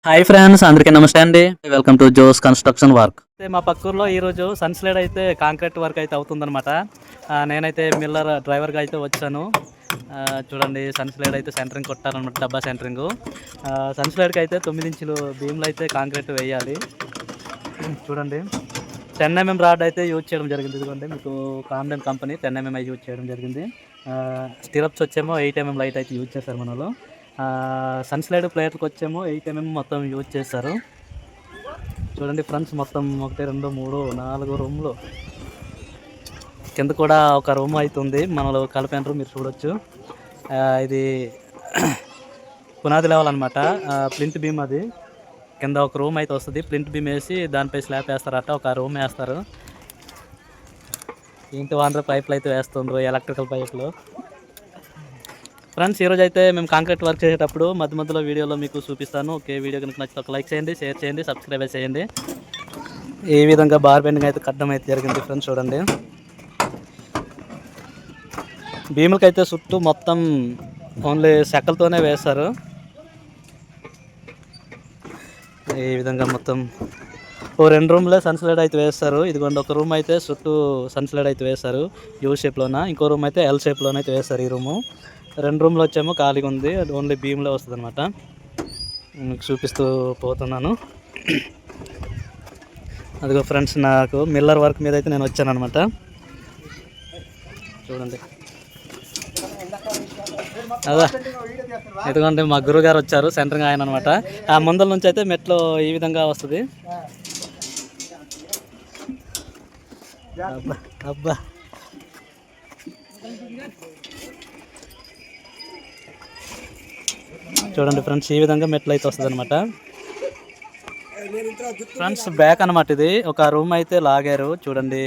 Hi friends, అందరికీ నమస్తే అండి. Welcome to Jose construction work. మా పక్కూర్లో ఈరోజు సన్స్లైడ్ అయితే కాంక్రీట్ వర్క్ అయితే అవుతుందన్నమాట. నేనైతే మిల్లర్ డ్రైవర్గా అయితే వచ్చాను. చూడండి, సన్స్లైడ్ అయితే సెంటరింగ్ కొట్టాలన్నమాట, డబ్బా సెంటరింగ్. సన్స్లైడ్కి అయితే 9 ఇంచులు బీమ్లు అయితే కాంక్రీట్ వేయాలి. చూడండి, 10 mm రాడ్ అయితే యూజ్ చేయడం జరిగింది. ఇదిగోండి, మీకు కామ్డెన్ కంపెనీ 10 mm యూజ్ చేయడం జరిగింది. స్టిరప్స్ వచ్చేమో 8 mm లైట్ అయితే యూజ్ చేశారు మన వాళ్ళు. సన్స్లైడ్ ప్లేట్లకు వచ్చేమో 8 mm మొత్తం యూజ్ చేశారు. చూడండి ఫ్రెండ్స్, మొత్తం 1 2 3 4 రూమ్లు, కింద కూడా ఒక రూమ్ అవుతుంది మనలో కలిపారు, మీరు చూడొచ్చు. ఇది పునాది లెవెల్ అనమాట. ప్లింట్ బీమ్ అది కింద ఒక రూమ్ అయితే వస్తుంది. ప్లింట్ బీమ్ వేసి దానిపై స్లాబ్ వేస్తారట, ఒక రూమ్ వేస్తారు. ఇంటి వానర్ పైపులు అయితే వేస్తుండ్రు, ఎలక్ట్రికల్ పైపులు. ఫ్రెండ్స్, ఈరోజు అయితే మేము కాంక్రీట్ వర్క్ చేసేటప్పుడు మధ్య మధ్యలో వీడియోలో మీకు చూపిస్తాను. ఓకే, వీడియో కనుక నచ్చితే ఒక లైక్ చేయండి, షేర్ చేయండి, సబ్స్క్రైబ్ చేయండి. ఈ విధంగా బార్ బెండింగ్ అయితే కట్టడం అయితే జరిగింది ఫ్రెండ్స్. చూడండి, భీములకి అయితే చుట్టూ మొత్తం ఓన్లీ చెక్కలతోనే వేస్తారు. ఈ విధంగా మొత్తం ఓ 2 రూమ్లే సన్స్లైడ్ అయితే వేస్తారు. ఇదిగోండి, ఒక రూమ్ అయితే చుట్టూ సన్స్లైడ్ అయితే వేస్తారు యూ షేప్లోన, ఇంకో రూమ్ అయితే ఎల్ షేప్లోన అయితే వేస్తారు. ఈ రూము 2 రూమ్లు వచ్చేమో ఖాళీగా ఉంది, అది ఓన్లీ బీమ్లో వస్తుంది అనమాట. మీకు చూపిస్తూ పోతున్నాను. అదిగో ఫ్రెండ్స్, నాకు మిల్లర్ వర్క్ మీద అయితే నేను వచ్చాను అనమాట. చూడండి, అదా ఎందుకంటే మా గురువు గారు వచ్చారు, సెంటరింగ్ ఆయన అనమాట. ఆ ముందల నుంచి అయితే మెట్లు ఈ విధంగా వస్తుంది. అబ్బా అబ్బా, చూడండి ఫ్రెండ్స్, ఈ విధంగా మెట్లు అయితే వస్తుంది అనమాట. ఫ్రెండ్స్, బ్యాక్ అనమాట. ఇది ఒక రూమ్ అయితే లాగారు. చూడండి,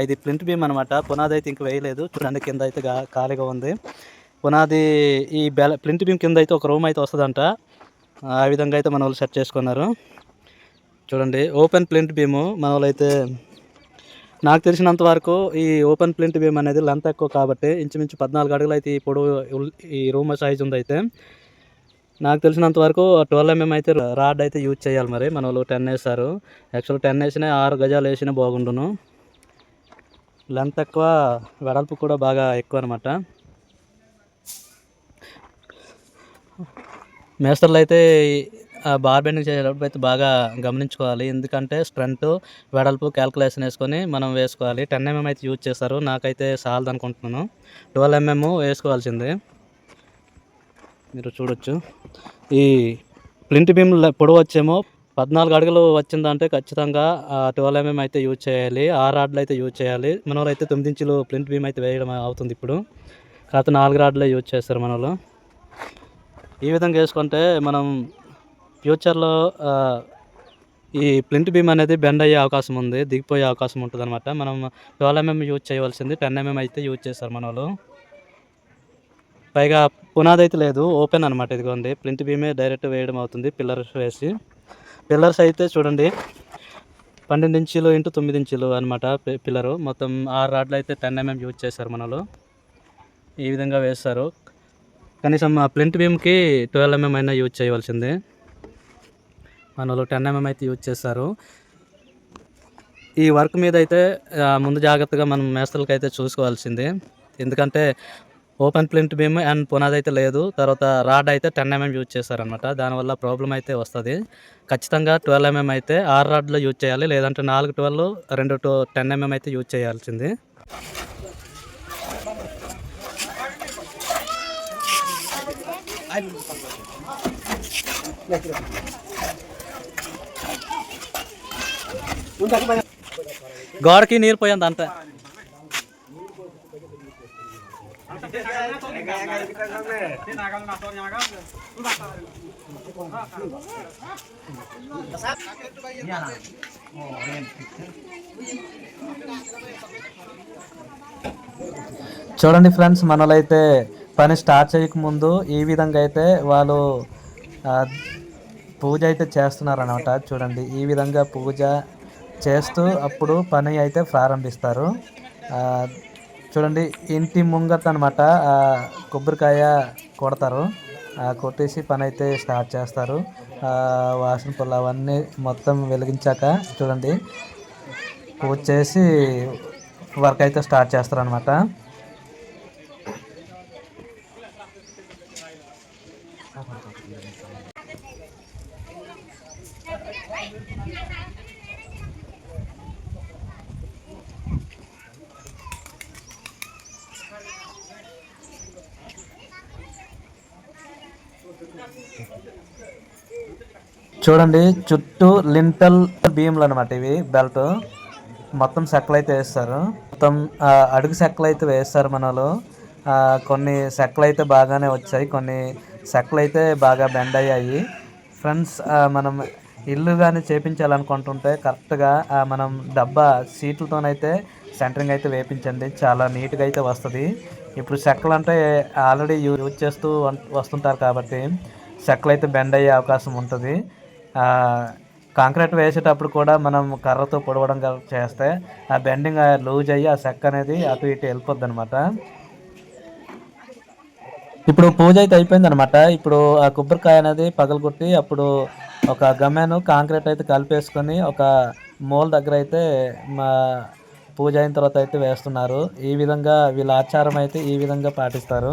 ఇది ప్లింట్ బీమ్ అనమాట. పునాది అయితే ఇంక వేయలేదు. చూడండి, కింద అయితే ఖాళీగా ఉంది పునాది. ఈ ప్లింట్ బీమ్ కింద అయితే ఒక రూమ్ అయితే వస్తుందంట. ఆ విధంగా అయితే మన వాళ్ళు సెట్ చేసుకున్నారు. చూడండి, ఓపెన్ ప్లింట్ బీము మన వాళ్ళు అయితే, నాకు తెలిసినంత వరకు ఈ ఓపెన్ ప్లింట్ బీమ్ అనేది లెంత్ ఎక్కువ కాబట్టి ఇంచుమించు 14 అడుగులు అయితే ఈ పొడవు ఈ రూమ్ సైజ్ ఉంది. అయితే నాకు తెలిసినంత వరకు 12 mm అయితే రాడ్ అయితే యూజ్ చేయాలి. మరి మన వాళ్ళు 10 వేస్తారు. యాక్చువల్ 10 వేసినా 6 గజాలు వేసినా బాగుండును. లెంత్ ఎక్కువ, వెడల్పు కూడా బాగా ఎక్కువ అనమాట. మేస్టర్లు అయితే బార్ బెండింగ్ చేసేటప్పుడు అయితే బాగా గమనించుకోవాలి. ఎందుకంటే స్ట్రెంత్, వెడల్పు క్యాల్కులేషన్ వేసుకొని మనం వేసుకోవాలి. 10 mm అయితే యూజ్ చేస్తారు. నాకైతే చాలదు అనుకుంటున్నాను. 12 mm వేసుకోవాల్సిందే. మీరు చూడొచ్చు, ఈ ప్లింట్ బీమ్ పొడవు వచ్చేమో 14 అడుగులు వచ్చిందంటే ఖచ్చితంగా 12 mm అయితే యూజ్ చేయాలి. 6 రాడ్లు అయితే యూజ్ చేయాలి. మన వాళ్ళు అయితే 9 ఇంచులు ప్లింట్ బీమ్ అయితే వేయడం అవుతుంది. ఇప్పుడు కాకపోతే 4 రాడ్లే యూజ్ చేస్తారు మన వాళ్ళు. ఈ విధంగా వేసుకుంటే మనం ఫ్యూచర్లో ఈ ప్లింట్ బీమ్ అనేది బెండ్ అయ్యే అవకాశం ఉంది, దిగిపోయే అవకాశం ఉంటుంది అనమాట. మనం 12 mm యూజ్ చేయవలసింది 10 mm అయితే యూజ్ చేస్తారు మన వాళ్ళు. పైగా పునాది అయితే లేదు, ఓపెన్ అనమాట. ఇదిగోండి, ప్లింట్ బీమే డైరెక్ట్ వేయడం అవుతుంది పిల్లర్స్ వేసి. పిల్లర్స్ అయితే చూడండి, 12 ఇంచులు ఇంటూ 9 ఇంచులు అనమాట పిల్లరు. మొత్తం 6 రాడ్లు అయితే 10 mm యూజ్ చేస్తారు మనలో. ఈ విధంగా వేస్తారు. కనీసం ఆ ప్లింట్ బీమ్కి 12 mm అయినా యూజ్ చేయవలసిందే. మనలో 10 mm అయితే యూజ్ చేస్తారు. ఈ వర్క్ మీద అయితే ముందు జాగ్రత్తగా మనం మేస్త్రులకి అయితే చూసుకోవాల్సిందే. ఎందుకంటే ఓపెన్ ప్లింట్ బీమ్ అండ్ పునాది అయితే లేదు. తర్వాత రాడ్ అయితే 10 mm యూజ్ చేస్తారనమాట. దానివల్ల ప్రాబ్లం అయితే వస్తుంది. ఖచ్చితంగా 12 mm అయితే 6 రాడ్లో యూజ్ చేయాలి, లేదంటే 4 12 2 10 mm అయితే యూజ్ చేయాల్సింది. గోడకి నీరు పోయింది అంతా. చూడండి ఫ్రెండ్స్, మనలైతే పని స్టార్ట్ చేయకముందు ఈ విధంగా అయితే వాళ్ళు పూజ అయితే చేస్తున్నారనమాట. చూడండి, ఈ విధంగా పూజ చేస్తూ అప్పుడు పని అయితే ప్రారంభిస్తారు. చూడండి, ఇంటి ముంగట అనమాట కొబ్బరికాయ కొడతారు. కొట్టేసి పని అయితే స్టార్ట్ చేస్తారు. వాసన పుల్ల అవన్నీ మొత్తం వెలిగించాక చూడండి పూజ చేసి వర్క్ అయితే స్టార్ట్ చేస్తారనమాట. చూడండి చుట్టూ లింటల్ బీమ్లు అనమాట, ఇవి బెల్ట్ మొత్తం చెక్కలు అయితే వేస్తారు. మొత్తం అడుగు చెక్కలు అయితే వేస్తారు మన వాళ్ళు. కొన్ని చెక్కలు అయితే బాగానే వచ్చాయి, కొన్ని చెక్కలు అయితే బాగా బెండ్ అయ్యాయి. ఫ్రెండ్స్, మనం ఇల్లు కానీ చేపించాలనుకుంటుంటే కరెక్ట్గా మనం డబ్బా సీట్లతోనైతే సెంటరింగ్ అయితే వేపించండి, చాలా నీట్గా అయితే వస్తుంది. ఇప్పుడు చెక్కలు అంటే ఆల్రెడీ యూజ్ చేస్తూ వస్తుంటారు కాబట్టి చెక్కలు అయితే బెండ్ అయ్యే అవకాశం ఉంటుంది. కాంక్రీట్ వేసేటప్పుడు కూడా మనం కర్రతో పొడవడం చేస్తే ఆ బెండింగ్ లూజ్ అయ్యి ఆ చెక్క అనేది అటు ఇటు వెళ్ళిపోద్ది అనమాట. ఇప్పుడు పూజ అయితే అయిపోయింది అనమాట. ఇప్పుడు ఆ కొబ్బరికాయ అనేది పగలగొట్టి అప్పుడు ఒక గమ్మెను కాంక్రీట్ అయితే కలిపేసుకొని ఒక మూల దగ్గర అయితే మా పూజ అయిన తర్వాత అయితే వేస్తున్నారు. ఈ విధంగా వీళ్ళ ఆచారం అయితే ఈ విధంగా పాటిస్తారు.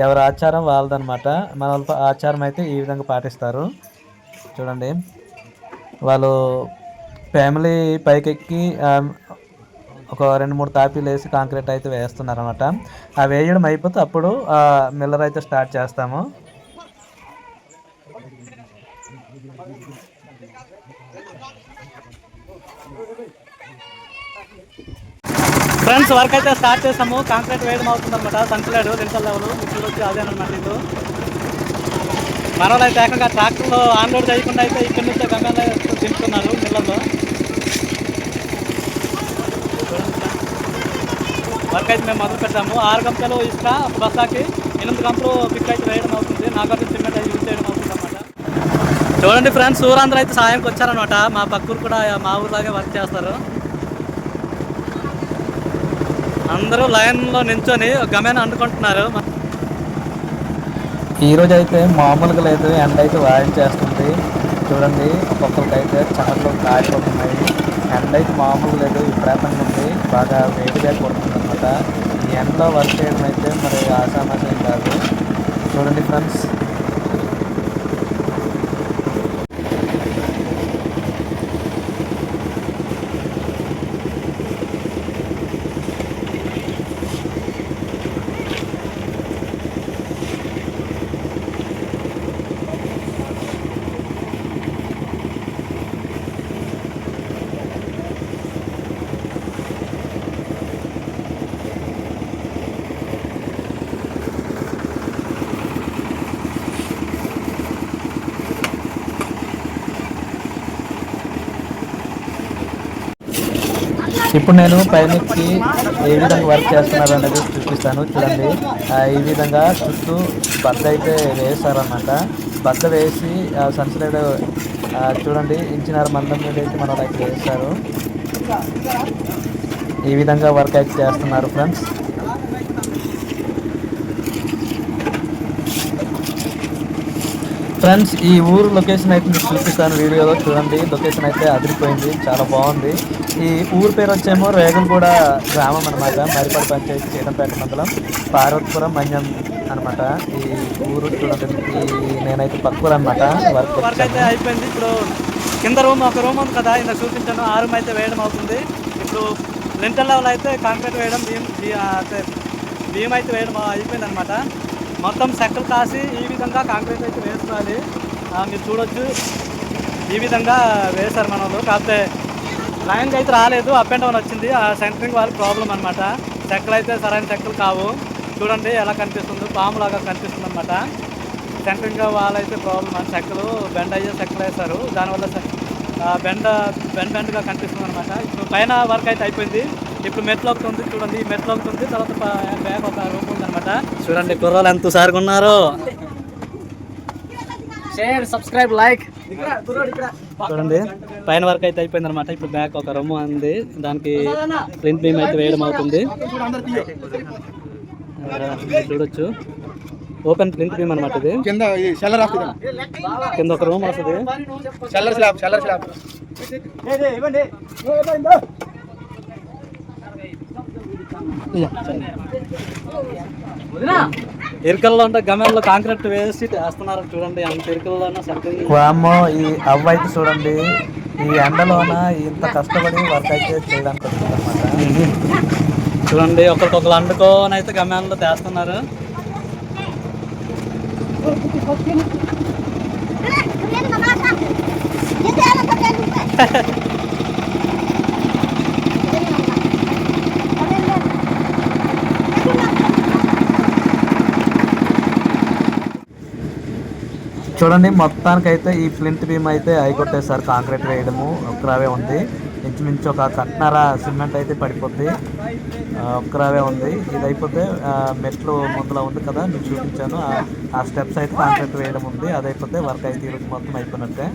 ఎవరి ఆచారం వాళ్ళదనమాట. మన ఆచారం అయితే ఈ విధంగా పాటిస్తారు. చూడండి వాళ్ళు ఫ్యామిలీ పైకెక్కి ఒక 2-3 తాపీలు వేసి కాంక్రీట్ అయితే వేస్తున్నారు అనమాట. ఆ వేయడం అయిపోతే అప్పుడు మిల్లర్ అయితే స్టార్ట్ చేస్తాము. ఫ్రెండ్స్, వర్క్ అయితే స్టార్ట్ చేసాము. కాంక్రీట్ వేయడం అవుతుంది అనమాట. సంచలేడు లింటల్ లెవెల్ ఇప్పుడు వచ్చి అదేనమాట. ఇది మన వాళ్ళు అయితే ఏకంగా ట్రాక్టర్లో ఆన్లోడ్ చేయకుండా అయితే ఇక్కడి నుంచే గమ్యాలు దింపుతున్నారు మిల్లర్లో. వర్క్ అయితే మేము మొదలు పెట్టాము. 6 గంటలు ఇసుక బస్తాకి 8 గంటలు పిక్ అయితే వేయడం అవుతుంది. నాగార్జున సిమెంట్ అయితే యూజ్ చేయడం అవుతుంది అనమాట. చూడండి ఫ్రెండ్స్, ఊరందరూ అయితే సాయంకి వచ్చారనమాట. మా పక్కూరు కూడా మా ఊరిలాగే వర్క్ చేస్తారు. అందరూ లైన్లో నించొని గమ్యాన్ని అందుకుంటున్నారు. ఈరోజు అయితే మామూలుగా లేదు, ఎండ అయితే వాయించేస్తుంది. చూడండి ఒక్కొక్కరికైతే చెమటలు కారిపోతున్నాయి. ఎండ అయితే మామూలుగా లేదు, విపరీతంగా ఉంది, బాగా వేడిగా కొడుతుంది అనమాట. ఈ ఎండలో వర్క్ చేయడం అయితే మరి ఆసామాసం కాదు. చూడండి ఫ్రెండ్స్, ఇప్పుడు నేను పైనకి ఏ విధంగా వర్క్ చేస్తున్నారు అనేది చూపిస్తాను. చూడండి, ఈ విధంగా చుట్టూ బద్ద అయితే వేస్తారన్నమాట. బద్ద వేసి సన్సైడ్ చూడండి 1.5 మందం మీద అయితే మనం అయితే వేస్తారు. ఈ విధంగా వర్క్ అయితే చేస్తున్నారు ఫ్రెండ్స్. ఫ్రెండ్స్, ఈ ఊరు లొకేషన్ అయితే మీకు చూపిస్తాను వీడియోలో. చూడండి, లొకేషన్ అయితే అదిరిపోయింది, చాలా బాగుంది. ఈ ఊరు పేరు వచ్చేమో రేగులగూడ గ్రామం అనమాట. మరిపాడు పంచాయతీ, చీతంపేట మండలం, పార్వతీపురం మన్యం అనమాట ఈ ఊరు. చూడండి, నేనైతే పక్కూరు అనమాట. వర్క్ అయితే అయిపోయింది. ఇప్పుడు కింద ఒక రూమ్ ఉంది కదా, ఇంత చూపించాను. 6 రూమ్ అయితే వేయడం అవుతుంది. ఇప్పుడు లింటల్ లెవెల్ అయితే కాంక్రీట్ వేయడం, భీమ్ అయితే వేయడం అయిపోయింది అనమాట. మొత్తం చెక్కలు కాసి ఈ విధంగా కాంక్రీట్ అయితే వేసుకోవాలి. మీరు చూడొచ్చు, ఈ విధంగా వేశారు మన వాళ్ళు. కాకపోతే లైన్కి అయితే రాలేదు, అప్ అండ్ డౌన్ వచ్చింది. ఆ సెంటరింగ్ వాళ్ళకి ప్రాబ్లం అనమాట. చెక్కలు అయితే సరైన చెక్కలు కావు. చూడండి ఎలా కనిపిస్తుందో, పాములాగా కనిపిస్తుంది అనమాట. సెంటరింగ్ వాళ్ళైతే ప్రాబ్లం అని చెక్కలు బెండ్ అయ్యే చెక్కలు వేస్తారు. దానివల్ల బెండ్గా కనిపిస్తుంది అనమాట. ఇప్పుడు పైన వర్క్ అయితే అయిపోయింది. ఇప్పుడు మెట్లు అవుతుంది. చూడండి, ఈ మెట్లు అవుతుంది. తర్వాత బ్యాగ్ ఒక రూమ్ ఉంది అనమాట. చూడండి కుర్రాలు ఎంత సారిగా ఉన్నారు. Share, subscribe, like. చూడండి, పైన వర్క్ అయితే అయిపోయింది అనమాట. ఇప్పుడు బ్యాక్ ఒక రూమ్ ఉంది, దానికి ప్రింట్ బీమ్ అయితే వేయడం అవుతుంది. చూడొచ్చు. ఓపెన్ ప్లింత్ బీమ్ అనమాట ఇది. కింద ఇది షెల్లర్ వస్తుంది, కింద ఒక రూమ్ వస్తుంది. షెల్లర్ స్లాబ్ ఇరుకల్లో ఉంటే గమ్యంలో కాంక్రీట్ వేసి వేస్తున్నారు చూడండి. అంత ఇరుకల్లోనే సరిగ్గా వామ్మో ఈ అవ్వ అయితే చూడండి ఈ ఎండలోన ఇంత కష్టపడి వర్క్ అయితే చేయడానికి వస్తుంది అనమాట. చూడండి ఒకరికొకరు అండుకొని అయితే గమ్యాల్లో తెస్తున్నారు. చూడండి మొత్తానికైతే ఈ ప్లింత్ బీమ్ అయితే అయికొట్టేసారు. కాంక్రీట్ వేయడము ఒక్కరావే ఉంది. ఇంచుమించు ఒక కట్నర సిమెంట్ అయితే పడిపోద్ది, ఒక్కరావే ఉంది. ఇది అయిపోతే మెట్లు ముందులో ఉంది కదా మీకు చూపించాను, ఆ స్టెప్స్ అయితే కాంక్రీట్ వేయడం ఉంది. అది అయిపోతే వర్క్ అయితే ఈరోజు మొత్తం అయిపోయినట్టే.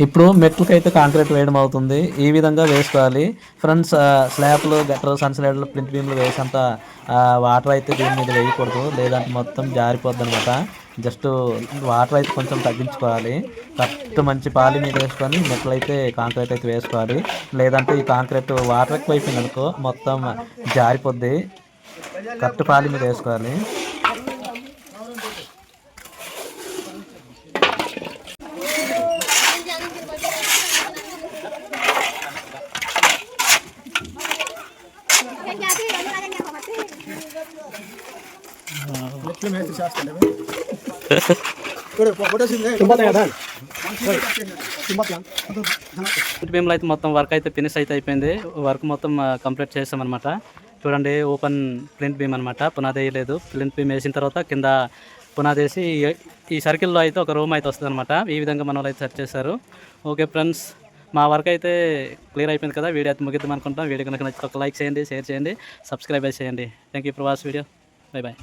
ఇప్పుడు మెట్లకైతే కాంక్రీట్ వేయడం అవుతుంది. ఈ విధంగా వేసుకోవాలి ఫ్రెండ్స్. స్లాబ్లు గట్టర్ సన్స్లైడ్లు ప్లింత్ బీమ్లు వేసేంత వాటర్ అయితే దీని మీద వేయకూడదు, లేదంటే మొత్తం జారిపోద్ది అనమాట. జస్ట్ వాటర్ అయితే కొంచెం తగ్గించుకోవాలి. కరెక్ట్ మంచి పాలి మీద వేసుకొని మెట్లు అయితే కాంక్రీట్ అయితే వేసుకోవాలి. లేదంటే ఈ కాంక్రీట్ వాటర్ ఎక్కువ అయిపోయింది అనుకో మొత్తం జారిపోద్ది. కరెక్ట్ పాలి మీద వేసుకోవాలి. బీమ్లో అయితే మొత్తం వర్క్ అయితే ఫినిష్ అయితే అయిపోయింది. వర్క్ మొత్తం కంప్లీట్ చేసామన్నమాట. చూడండి ఓపెన్ ప్లింత్ బీమ్ అనమాట. పునాది వేయలేదు. ప్లింత్ బీమ్ వేసిన తర్వాత కింద పునాది వేసి ఈ సర్కిల్లో అయితే ఒక రూమ్ అయితే వస్తుంది అనమాట. ఈ విధంగా మన వాళ్ళు అయితే సెట్ చేశారు. ఓకే ఫ్రెండ్స్, మా వర్క్ అయితే క్లియర్ అయిపోయింది కదా. వీడియో అయితే ముగిద్దాం అనుకుంటాం. వీడియో కనుక నచ్చితే ఒక లైక్ చేయండి, షేర్ చేయండి, సబ్స్క్రైబ్ చేయండి. Thank you for watch video. Bye bye.